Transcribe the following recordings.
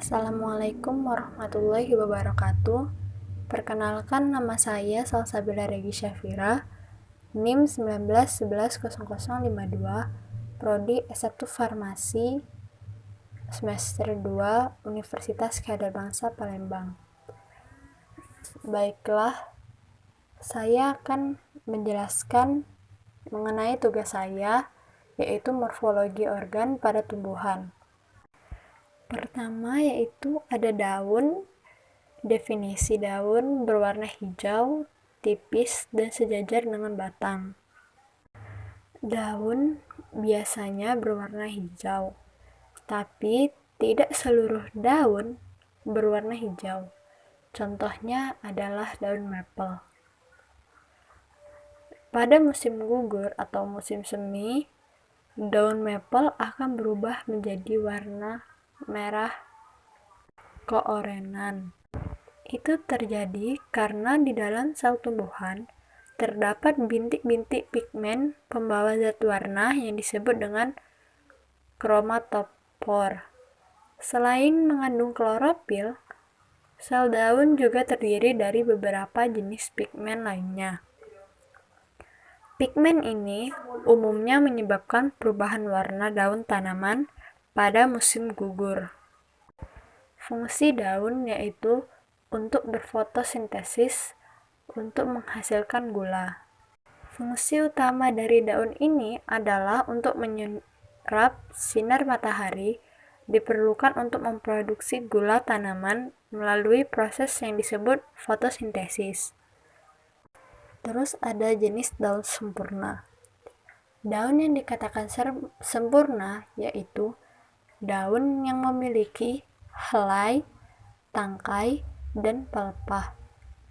Assalamualaikum warahmatullahi wabarakatuh. Perkenalkan, nama saya Salsabila Regi Syafira, NIM 19110052, Prodi S1 Farmasi, semester 2, Universitas Kadar Bangsa Palembang. Baiklah, saya akan menjelaskan mengenai tugas saya, yaitu morfologi organ pada tumbuhan. Pertama yaitu ada daun. Definisi daun berwarna hijau, tipis, dan sejajar dengan batang. Daun biasanya berwarna hijau, tapi tidak seluruh daun berwarna hijau. Contohnya adalah daun maple. Pada musim gugur atau musim semi, daun maple akan berubah menjadi warna merah keorenan. Itu terjadi karena di dalam sel tumbuhan terdapat bintik-bintik pigmen pembawa zat warna yang disebut dengan kromatofor. Selain mengandung klorofil, sel daun juga terdiri dari beberapa jenis pigmen lainnya. Pigmen ini umumnya menyebabkan perubahan warna daun tanaman pada musim gugur. Fungsi daun yaitu untuk berfotosintesis untuk menghasilkan gula. Fungsi utama dari daun ini adalah untuk menyerap sinar matahari, diperlukan untuk memproduksi gula tanaman melalui proses yang disebut fotosintesis. Terus ada jenis daun sempurna. Daun yang dikatakan sempurna yaitu daun yang memiliki helai, tangkai, dan pelepah.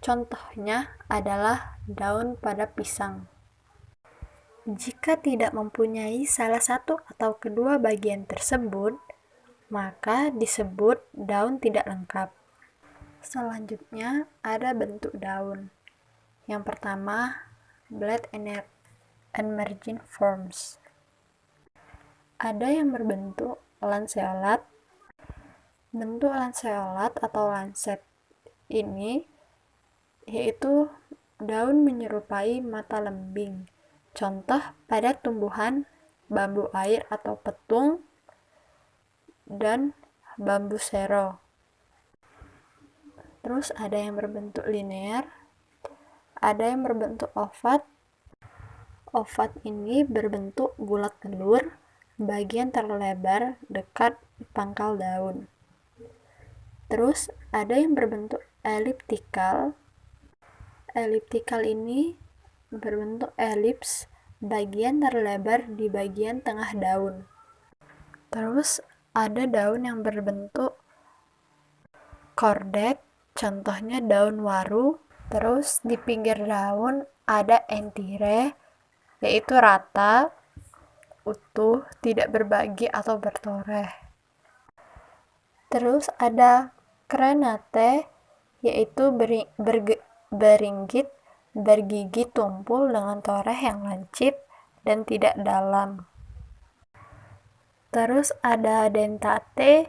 Contohnya adalah daun pada pisang. Jika tidak mempunyai salah satu atau kedua bagian tersebut, maka disebut daun tidak lengkap. Selanjutnya ada bentuk daun. Yang pertama, blade and margin forms. Ada yang berbentuk lanceolat. Bentuk lanceolat atau lancet ini yaitu daun menyerupai mata lembing. Contoh pada tumbuhan bambu air atau petung dan bambu sero. Terus ada yang berbentuk linear, ada yang berbentuk ovat. Ovat ini berbentuk bulat telur, bagian terlebar dekat pangkal daun. Terus ada yang berbentuk eliptikal. Eliptikal ini berbentuk elips, bagian terlebar di bagian tengah daun. Terus ada daun yang berbentuk kordet, contohnya daun waru. Terus di pinggir daun ada entire, yaitu rata, utuh, tidak berbagi atau bertoreh. Terus ada krenate, yaitu beringgit, bergigi tumpul dengan toreh yang lancip dan tidak dalam. Terus ada dentate,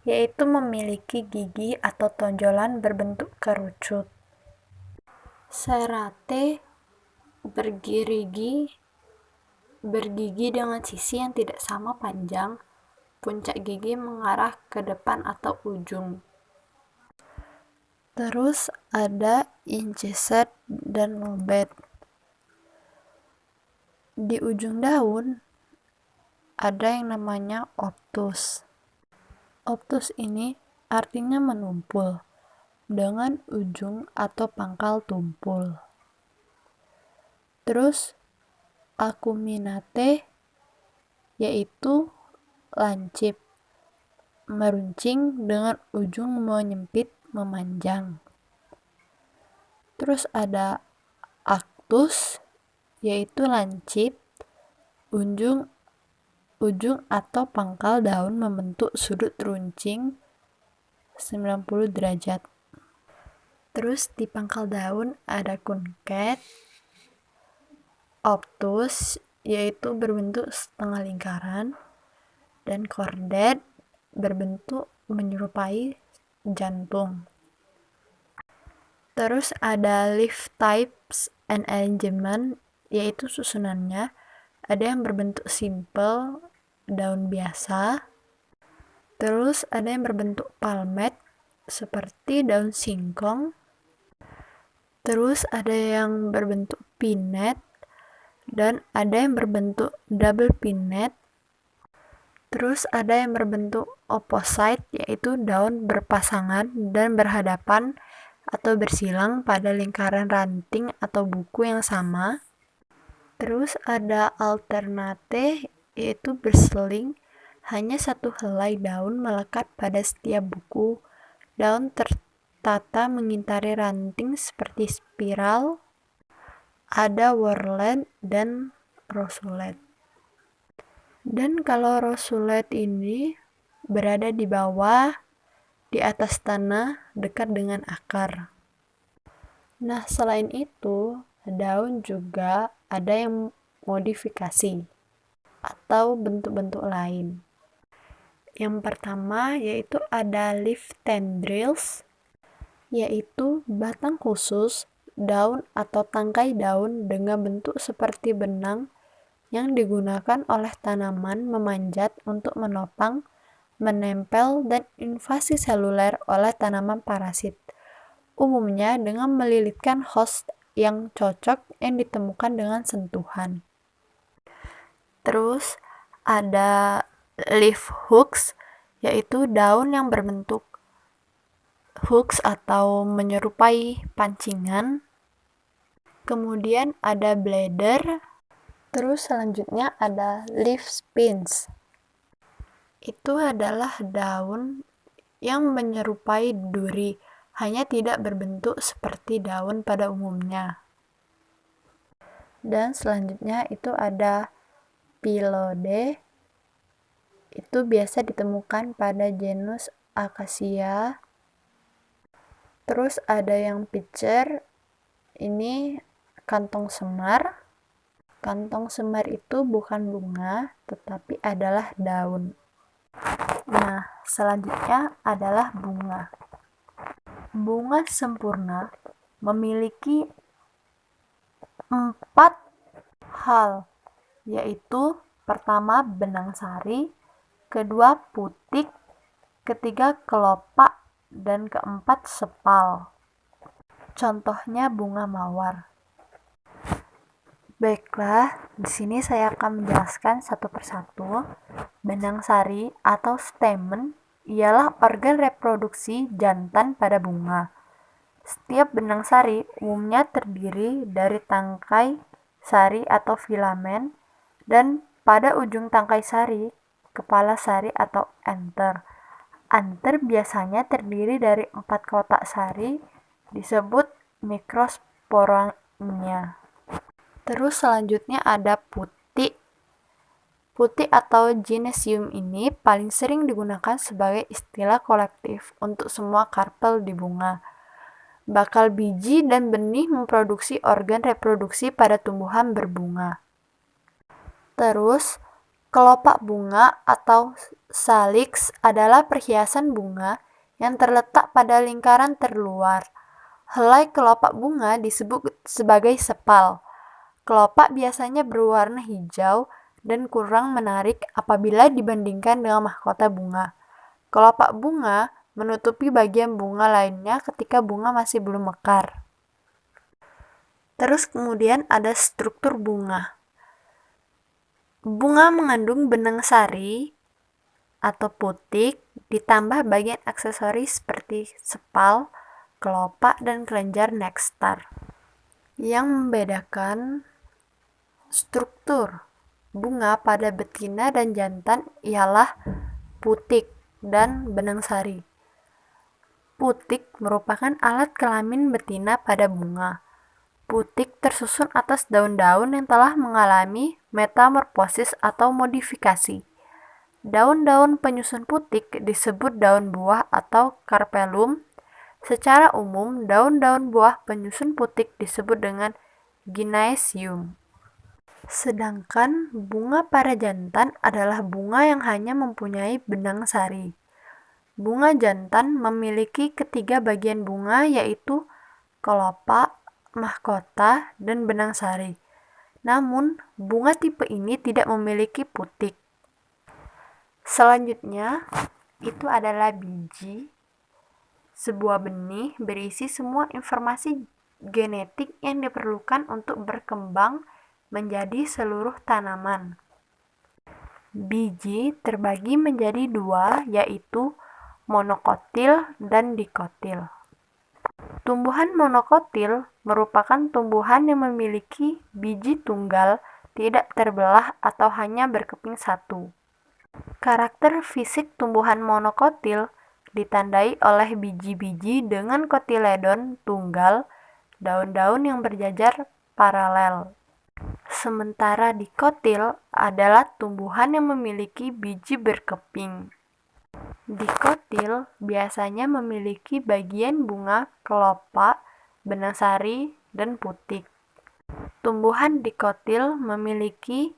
yaitu memiliki gigi atau tonjolan berbentuk kerucut. Serate, bergigi dengan sisi yang tidak sama panjang, puncak gigi mengarah ke depan atau ujung. Terus ada incised dan lobed. Di ujung daun ada yang namanya obtus. Obtus ini artinya menumpul dengan ujung atau pangkal tumpul. Terus acuminate yaitu lancip, meruncing dengan ujung menyempit memanjang. Terus ada actus yaitu lancip, ujung atau pangkal daun membentuk sudut runcing 90 derajat. Terus di pangkal daun ada kunket, obtus yaitu berbentuk setengah lingkaran, dan kordet berbentuk menyerupai jantung. Terus ada leaf types and arrangement, yaitu susunannya. Ada yang berbentuk simple, daun biasa. Terus ada yang berbentuk palmate, seperti daun singkong. Terus ada yang berbentuk pinnate, dan ada yang berbentuk double pinnate. Terus ada yang berbentuk opposite, yaitu daun berpasangan dan berhadapan atau bersilang pada lingkaran ranting atau buku yang sama. Terus ada alternate, yaitu berseling, hanya satu helai daun melekat pada setiap buku. Daun tertata mengitari ranting seperti spiral. Ada whorled dan rosulate. Dan kalau rosulate ini berada di bawah, di atas tanah, dekat dengan akar. Nah, selain itu, daun juga ada yang modifikasi atau bentuk-bentuk lain. Yang pertama yaitu ada leaf tendrils, yaitu batang khusus daun atau tangkai daun dengan bentuk seperti benang yang digunakan oleh tanaman memanjat untuk menopang, menempel, dan invasi seluler oleh tanaman parasit. Umumnya dengan melilitkan host yang cocok yang ditemukan dengan sentuhan. Terus ada leaf hooks, yaitu daun yang berbentuk hooks atau menyerupai pancingan. Kemudian ada bladder. Terus selanjutnya ada leaf spines. Itu adalah daun yang menyerupai duri, hanya tidak berbentuk seperti daun pada umumnya. Dan selanjutnya itu ada Phyllodes. Itu biasa ditemukan pada genus Acacia. Terus ada yang pitcher, ini kantong semar. Kantong semar itu bukan bunga, tetapi adalah daun. Nah, selanjutnya adalah bunga. Bunga sempurna memiliki 4 hal, yaitu pertama benang sari, kedua putik, ketiga kelopak, dan keempat sepal. Contohnya bunga mawar. Baiklah, di sini saya akan menjelaskan satu persatu. Benang sari atau stamen ialah organ reproduksi jantan pada bunga. Setiap benang sari umumnya terdiri dari tangkai sari atau filamen, dan pada ujung tangkai sari, kepala sari atau anther. Anther biasanya terdiri dari 4 kotak sari, disebut mikrosporanya. Terus selanjutnya ada putik. Putik atau gynecium ini paling sering digunakan sebagai istilah kolektif untuk semua karpel di bunga. Bakal biji dan benih memproduksi organ reproduksi pada tumbuhan berbunga. Terus, kelopak bunga atau salix adalah perhiasan bunga yang terletak pada lingkaran terluar. Helai kelopak bunga disebut sebagai sepal. Kelopak biasanya berwarna hijau dan kurang menarik apabila dibandingkan dengan mahkota bunga. Kelopak bunga menutupi bagian bunga lainnya ketika bunga masih belum mekar. Terus kemudian ada struktur bunga. Bunga mengandung benang sari atau putik, ditambah bagian aksesoris seperti sepal, kelopak, dan kelenjar nektar. Yang membedakan struktur bunga pada betina dan jantan ialah putik dan benang sari. Putik merupakan alat kelamin betina pada bunga. Putik tersusun atas daun-daun yang telah mengalami metamorfosis atau modifikasi. Daun-daun penyusun putik disebut daun buah atau carpellum. Secara umum, daun-daun buah penyusun putik disebut dengan gynoecium. Sedangkan bunga para jantan adalah bunga yang hanya mempunyai benang sari. Bunga jantan memiliki ketiga bagian bunga, yaitu kelopak, mahkota, dan benang sari. Namun, bunga tipe ini tidak memiliki putik. Selanjutnya, itu adalah biji, sebuah benih berisi semua informasi genetik yang diperlukan untuk berkembang menjadi seluruh tanaman. Biji terbagi menjadi dua, yaitu monokotil dan dikotil. Tumbuhan monokotil merupakan tumbuhan yang memiliki biji tunggal, tidak terbelah atau hanya berkeping satu. Karakter fisik tumbuhan monokotil ditandai oleh biji-biji dengan kotiledon tunggal, daun-daun yang berjajar paralel. Sementara dikotil adalah tumbuhan yang memiliki biji berkeping. Dikotil biasanya memiliki bagian bunga, kelopak, benang sari, dan putik. Tumbuhan dikotil memiliki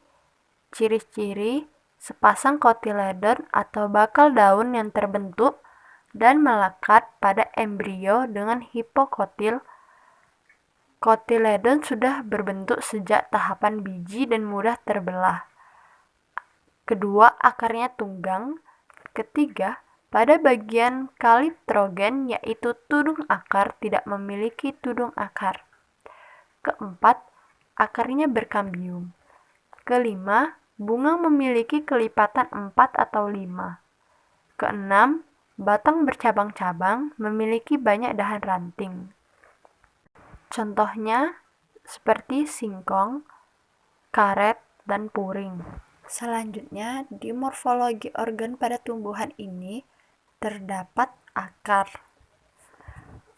ciri-ciri sepasang kotiledon atau bakal daun yang terbentuk dan melekat pada embrio dengan hipokotil. Kotiledon sudah berbentuk sejak tahapan biji dan mudah terbelah. Kedua, akarnya tunggang. Ketiga, pada bagian kaliptrogen, yaitu tudung akar, tidak memiliki tudung akar. Keempat, akarnya berkambium. Kelima, bunga memiliki kelipatan 4 atau 5. Keenam, batang bercabang-cabang, memiliki banyak dahan ranting. Contohnya seperti singkong, karet, dan puring. Selanjutnya, di morfologi organ pada tumbuhan ini terdapat akar.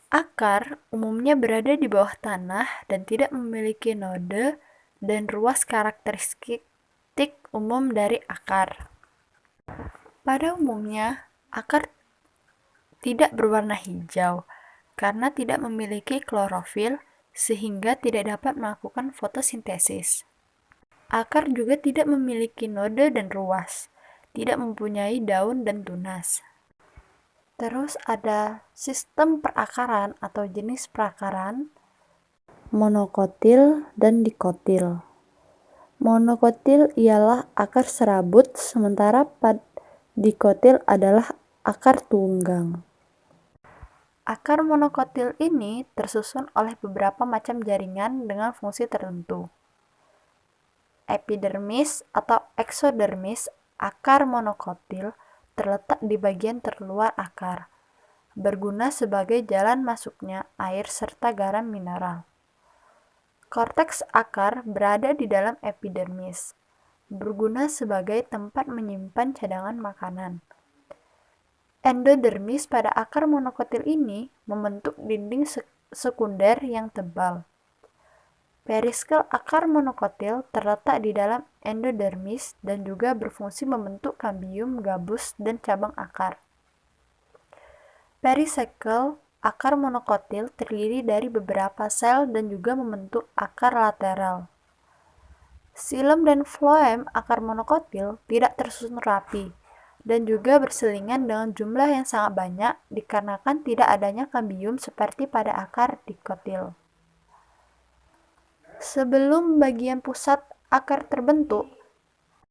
Akar umumnya berada di bawah tanah dan tidak memiliki node dan ruas karakteristik umum dari akar. Pada umumnya, akar tidak berwarna hijau karena tidak memiliki klorofil sehingga tidak dapat melakukan fotosintesis. Akar juga tidak memiliki node dan ruas, tidak mempunyai daun dan tunas. Terus ada sistem perakaran atau jenis perakaran, monokotil dan dikotil. Monokotil ialah akar serabut, sementara dikotil adalah akar tunggang. Akar monokotil ini tersusun oleh beberapa macam jaringan dengan fungsi tertentu. Epidermis atau eksodermis akar monokotil terletak di bagian terluar akar, berguna sebagai jalan masuknya air serta garam mineral. Korteks akar berada di dalam epidermis, berguna sebagai tempat menyimpan cadangan makanan. Endodermis pada akar monokotil ini membentuk dinding sekunder yang tebal. Periskel akar monokotil terletak di dalam endodermis dan juga berfungsi membentuk kambium, gabus, dan cabang akar. Perisekel akar monokotil terdiri dari beberapa sel dan juga membentuk akar lateral. Xilem dan floem akar monokotil tidak tersusun rapi dan juga berselingan dengan jumlah yang sangat banyak dikarenakan tidak adanya kambium seperti pada akar dikotil. Sebelum bagian pusat akar terbentuk,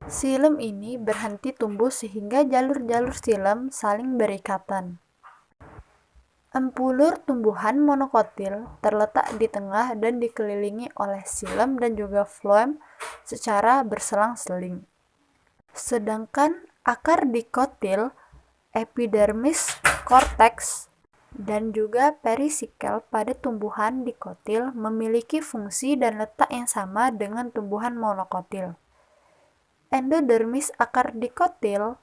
xilem ini berhenti tumbuh sehingga jalur-jalur xilem saling berikatan. Empulur tumbuhan monokotil terletak di tengah dan dikelilingi oleh xilem dan juga floem secara berselang-seling. Sedangkan akar dikotil, epidermis, korteks, dan juga perisikkel pada tumbuhan dikotil memiliki fungsi dan letak yang sama dengan tumbuhan monokotil. Endodermis akar dikotil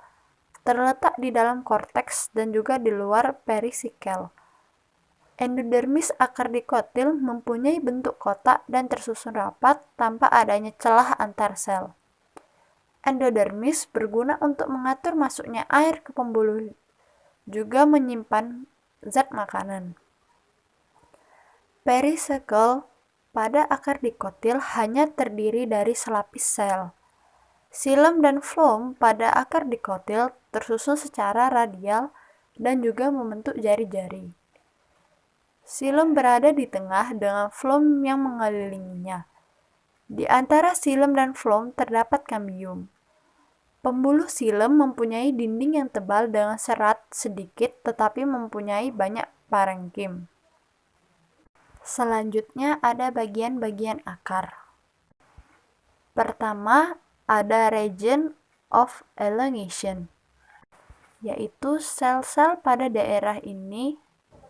terletak di dalam korteks dan juga di luar perisikkel. Endodermis akar dikotil mempunyai bentuk kotak dan tersusun rapat tanpa adanya celah antar sel. Endodermis berguna untuk mengatur masuknya air ke pembuluh, juga menyimpan zat makanan. Perisekel pada akar dikotil hanya terdiri dari selapis sel. Xilem dan floem pada akar dikotil tersusun secara radial dan juga membentuk jari-jari. Xilem berada di tengah dengan floem yang mengelilinginya. Di antara xilem dan floem terdapat cambium. Pembuluh xilem mempunyai dinding yang tebal dengan serat sedikit tetapi mempunyai banyak parenkim. Selanjutnya ada bagian-bagian akar. Pertama, ada region of elongation, yaitu sel-sel pada daerah ini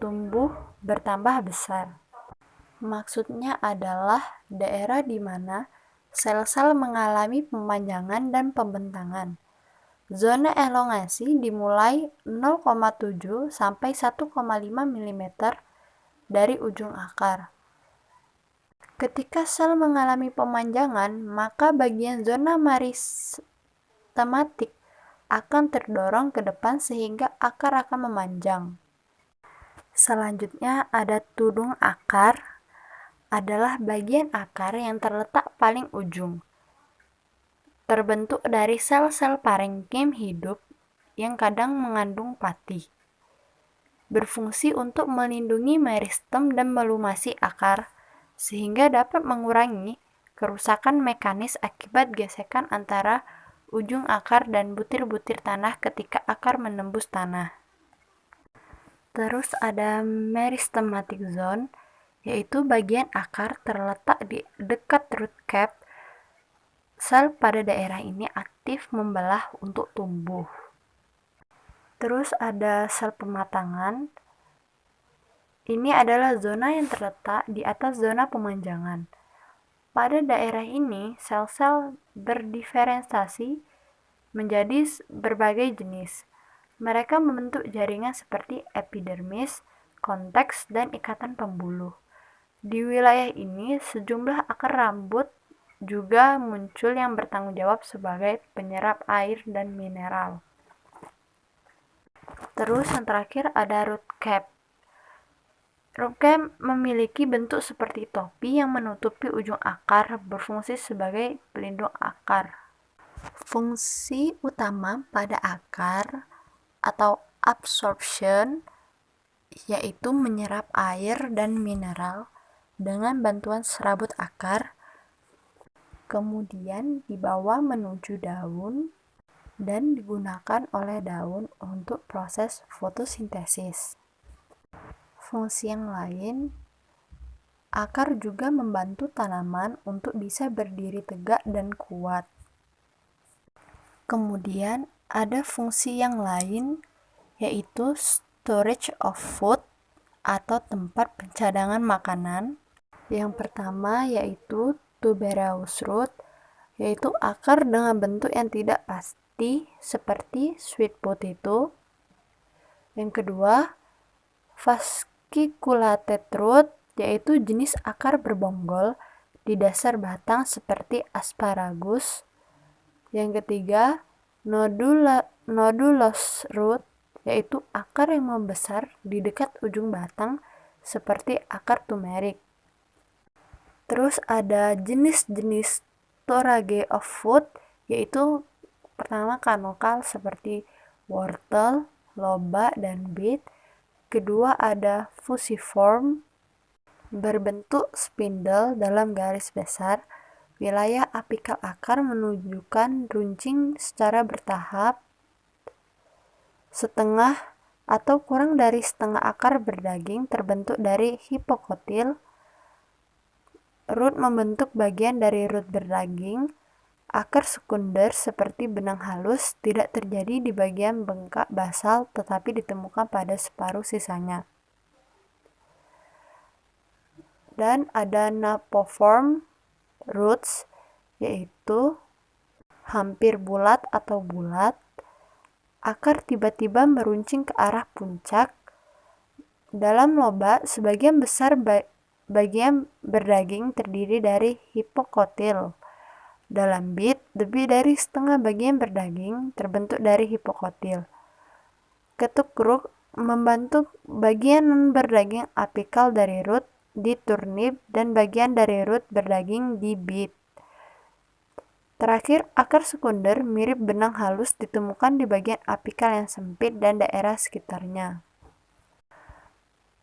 tumbuh bertambah besar. Maksudnya adalah daerah di mana sel-sel mengalami pemanjangan dan pembentangan. Zona elongasi dimulai 0,7 sampai 1,5 mm dari ujung akar. Ketika sel mengalami pemanjangan, maka bagian zona meristematik akan terdorong ke depan sehingga akar akan memanjang. Selanjutnya ada tudung akar, adalah bagian akar yang terletak paling ujung. Terbentuk dari sel-sel parenkim hidup yang kadang mengandung pati. Berfungsi untuk melindungi meristem dan melumasi akar, sehingga dapat mengurangi kerusakan mekanis akibat gesekan antara ujung akar dan butir-butir tanah ketika akar menembus tanah. Terus ada meristematic zone, yaitu bagian akar terletak di dekat root cap. Sel pada daerah ini aktif membelah untuk tumbuh. Terus ada sel pematangan. Ini adalah zona yang terletak di atas zona pemanjangan. Pada daerah ini, sel-sel berdiferensiasi menjadi berbagai jenis. Mereka membentuk jaringan seperti epidermis, konteks, dan ikatan pembuluh. Di wilayah ini, sejumlah akar rambut juga muncul yang bertanggung jawab sebagai penyerap air dan mineral. Terus yang terakhir ada root cap. Root cap memiliki bentuk seperti topi yang menutupi ujung akar, berfungsi sebagai pelindung akar. Fungsi utama pada akar atau absorption yaitu menyerap air dan mineral dengan bantuan serabut akar, kemudian dibawa menuju daun dan digunakan oleh daun untuk proses fotosintesis. Fungsi yang lain, akar juga membantu tanaman untuk bisa berdiri tegak dan kuat. Kemudian ada fungsi yang lain, yaitu storage of food atau tempat pencadangan makanan. Yang pertama yaitu tuberous root, yaitu akar dengan bentuk yang tidak pasti seperti sweet potato. Yang kedua, fasciculated root, yaitu jenis akar berbonggol di dasar batang seperti asparagus. Yang ketiga, nodulous root, yaitu akar yang membesar di dekat ujung batang seperti akar turmeric. Terus ada jenis-jenis storage of food, yaitu pertama kanokal seperti wortel, loba, dan beet. Kedua ada fusiform, berbentuk spindle dalam garis besar. Wilayah apikal akar menunjukkan runcing secara bertahap. Setengah atau kurang dari setengah akar berdaging terbentuk dari hipokotil. Root membentuk bagian dari root berdaging. Akar sekunder seperti benang halus tidak terjadi di bagian bengkak basal tetapi ditemukan pada separuh sisanya. Dan ada napoform roots, yaitu hampir bulat atau bulat. Akar tiba-tiba meruncing ke arah puncak. Dalam loba, sebagian besar bagian berdaging terdiri dari hipokotil. Dalam beet, lebih dari setengah bagian berdaging terbentuk dari hipokotil. Ketuk root membentuk bagian non-berdaging apikal dari root di turnip dan bagian dari root berdaging di beet. Terakhir, akar sekunder mirip benang halus ditemukan di bagian apikal yang sempit dan daerah sekitarnya.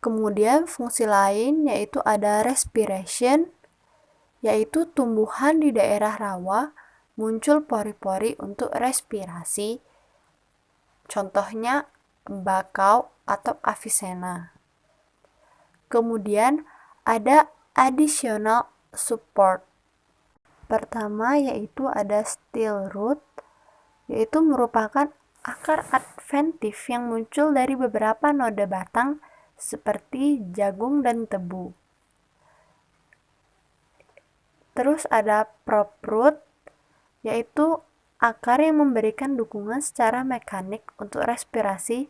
Kemudian fungsi lain yaitu ada respiration, yaitu tumbuhan di daerah rawa muncul pori-pori untuk respirasi. Contohnya bakau atau avicenna. Kemudian ada additional support. Pertama yaitu ada steel root, yaitu merupakan akar adventif yang muncul dari beberapa node batang seperti jagung dan tebu. Terus ada prop root, yaitu akar yang memberikan dukungan secara mekanik untuk respirasi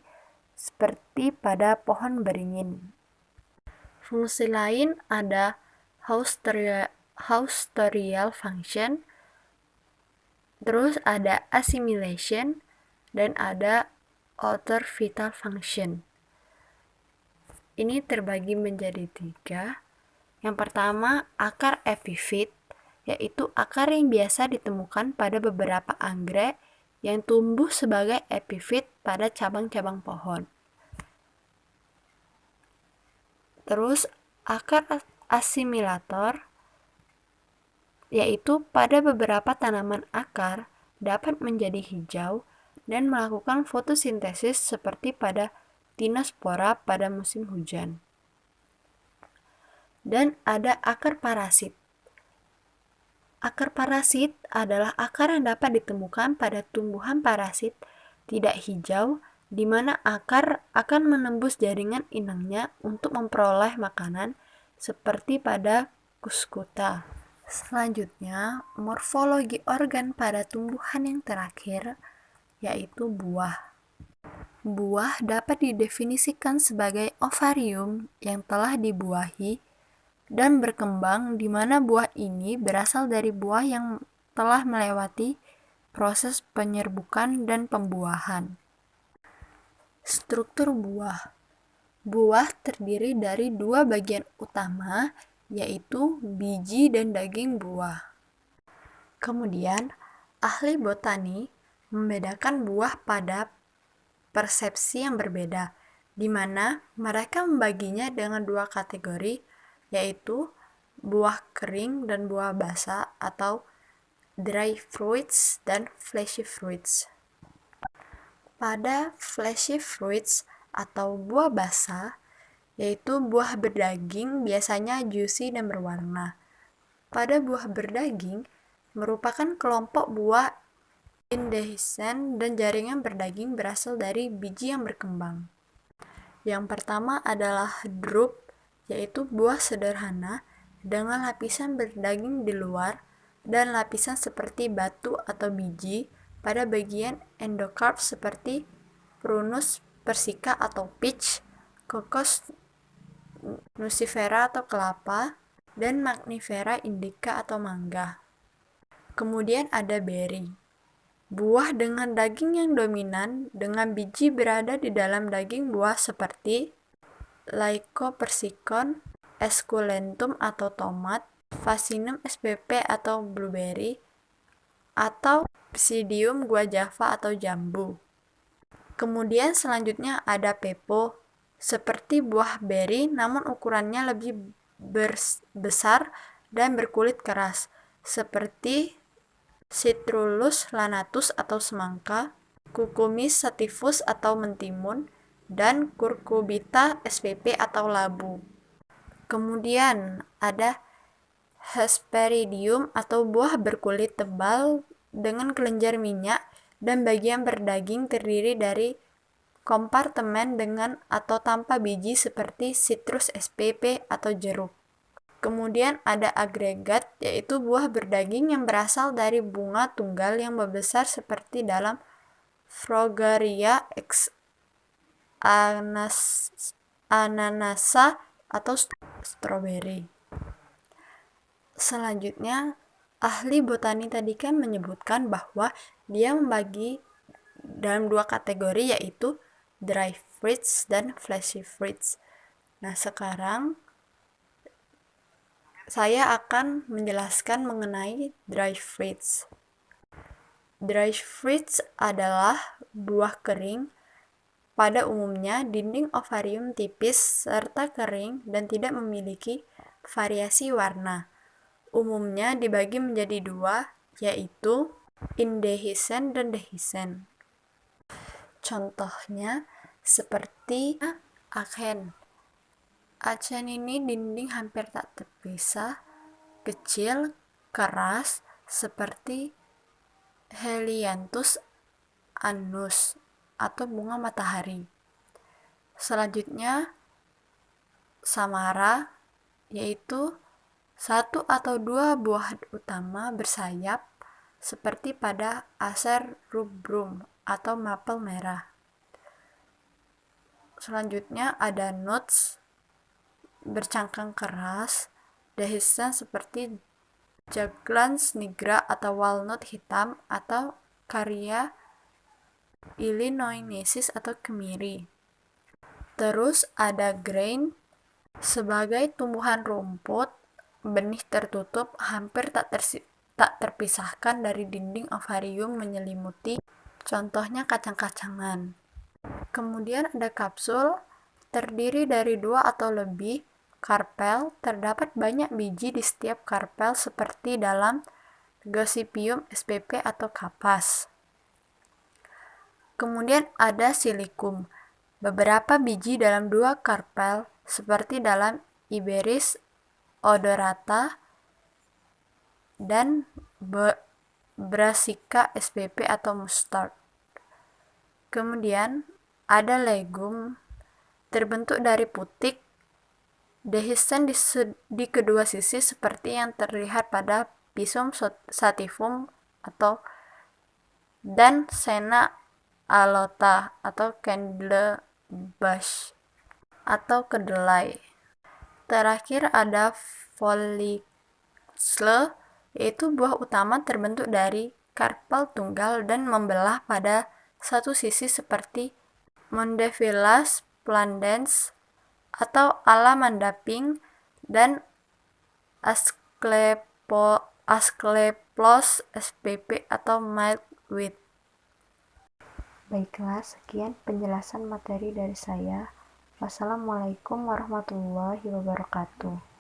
seperti pada pohon beringin. Fungsi lain ada haustorial function, terus ada assimilation, dan ada outer vital function. Ini terbagi menjadi 3. Yang pertama, akar epifit, yaitu akar yang biasa ditemukan pada beberapa anggrek yang tumbuh sebagai epifit pada cabang-cabang pohon. Terus akar asimilator, yaitu pada beberapa tanaman akar dapat menjadi hijau dan melakukan fotosintesis seperti pada Tinospora pada musim hujan. Dan ada akar parasit. Akar parasit adalah akar yang dapat ditemukan pada tumbuhan parasit tidak hijau, di mana akar akan menembus jaringan inangnya untuk memperoleh makanan seperti pada Cuscuta. Selanjutnya, morfologi organ pada tumbuhan yang terakhir yaitu buah. Buah dapat didefinisikan sebagai ovarium yang telah dibuahi dan berkembang, di mana buah ini berasal dari buah yang telah melewati proses penyerbukan dan pembuahan. Struktur buah. Buah terdiri dari 2 bagian utama, yaitu biji dan daging buah. Kemudian, ahli botani membedakan buah pada persepsi yang berbeda, di mana mereka membaginya dengan 2 kategori, yaitu buah kering dan buah basah atau dry fruits dan fleshy fruits. Pada fleshy fruits atau buah basah, yaitu buah berdaging biasanya juicy dan berwarna. Pada buah berdaging merupakan kelompok buah indehiscent dan jaringan berdaging berasal dari biji yang berkembang. Yang pertama adalah drupe, yaitu buah sederhana dengan lapisan berdaging di luar dan lapisan seperti batu atau biji pada bagian endokarp seperti Prunus persica atau peach, Cocos nucifera atau kelapa, dan Magnifera indica atau mangga. Kemudian ada berry, buah dengan daging yang dominan dengan biji berada di dalam daging buah seperti Lycopersicon, Esculentum atau tomat, Vaccinium spp atau blueberry, atau Psidium guajava atau jambu. Kemudian selanjutnya ada pepo, seperti buah beri namun ukurannya lebih besar dan berkulit keras, seperti Citrullus lanatus atau semangka, Cucumis sativus atau mentimun, dan Curcubita spp atau labu. Kemudian ada Hesperidium atau buah berkulit tebal dengan kelenjar minyak dan bagian berdaging terdiri dari kompartemen dengan atau tanpa biji seperti Citrus spp atau jeruk. Kemudian ada agregat, yaitu buah berdaging yang berasal dari bunga tunggal yang membesar seperti dalam Fragaria ananasa atau strawberry. Selanjutnya, ahli botani tadi kan menyebutkan bahwa dia membagi dalam 2 kategori, yaitu dry fruits dan fleshy fruits. Nah, sekarang saya akan menjelaskan mengenai dry fruits. Dry fruits adalah buah kering. Pada umumnya, dinding ovarium tipis serta kering dan tidak memiliki variasi warna. Umumnya dibagi menjadi dua, yaitu indehiscent dan dehiscent. Contohnya seperti akhen. Akhen ini dinding hampir tak terpisah, kecil, keras, seperti Helianthus annus atau bunga matahari. Selanjutnya samara, yaitu satu atau dua buah utama bersayap seperti pada Acer rubrum atau mapel merah. Selanjutnya ada nuts bercangkang keras, dehiscent seperti Juglans nigra atau walnut hitam atau Caria illinoinesis atau kemiri. Terus ada grain sebagai tumbuhan rumput, benih tertutup hampir tak terpisahkan dari dinding ovarium menyelimuti, contohnya kacang-kacangan. Kemudian ada kapsul, terdiri dari 2 atau lebih karpel, terdapat banyak biji di setiap karpel seperti dalam Gossypium spp atau kapas. Kemudian ada silikum, beberapa biji dalam 2 karpel seperti dalam Iberis odorata dan Brassica spp atau mustard. Kemudian ada legum, terbentuk dari putik, dehiscent di kedua sisi seperti yang terlihat pada Pisum sativum atau dan Senna alota atau candlebush atau kedelai. Terakhir ada follicle, yaitu buah utama terbentuk dari karpel tunggal dan membelah pada satu sisi seperti Mondevillas plandens atau Alamanda pink dan Ascleplos spp atau milkweed. Baiklah, sekian penjelasan materi dari saya. Wassalamualaikum warahmatullahi wabarakatuh.